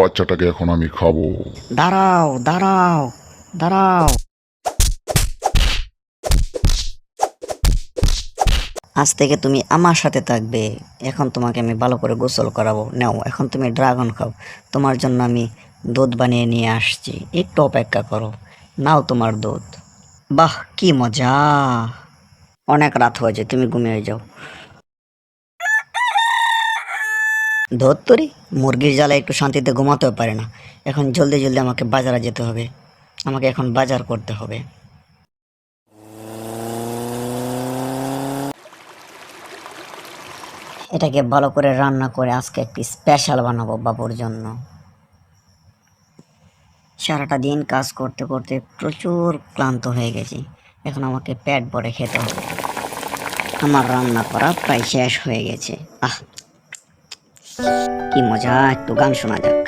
বাচ্চাটাকে এখন আমি খাবো। দাঁড়াও দাঁড়াও দাঁড়াও, আজ থেকে তুমি আমার সাথে থাকবে। এখন তোমাকে আমি ভালো করে গোসল করাবো। নাও এখন তুমি ড্রাগন খাও। তোমার জন্য আমি দুধ বানিয়ে নিয়ে আসছি, একটু অপেক্ষা করো। নাও তোমার দুধ। বাহ কি মজা! অনেক রাত হয়েছে, তুমি ঘুমিয়ে যাও। ধত্তরি, মুরগির জ্বালা একটু শান্তিতে ঘুমাতেও পারে না। এখন জলদি জলদি আমাকে বাজারে যেতে হবে। আমাকে এখন বাজার করতে হবে। এটাকে ভালো করে রান্না করে আজকে একটি স্পেশাল বানাবো বাবুর জন্য। সারাটা দিন কাজ করতে করতে প্রচুর ক্লান্ত হয়ে গেছি। এখন আমাকে পেট ভরে খেতে হবে। আমার রান্না করা প্রায় শেষ হয়ে গেছে। আহ কি মজা! একটু গান শোনা যাক।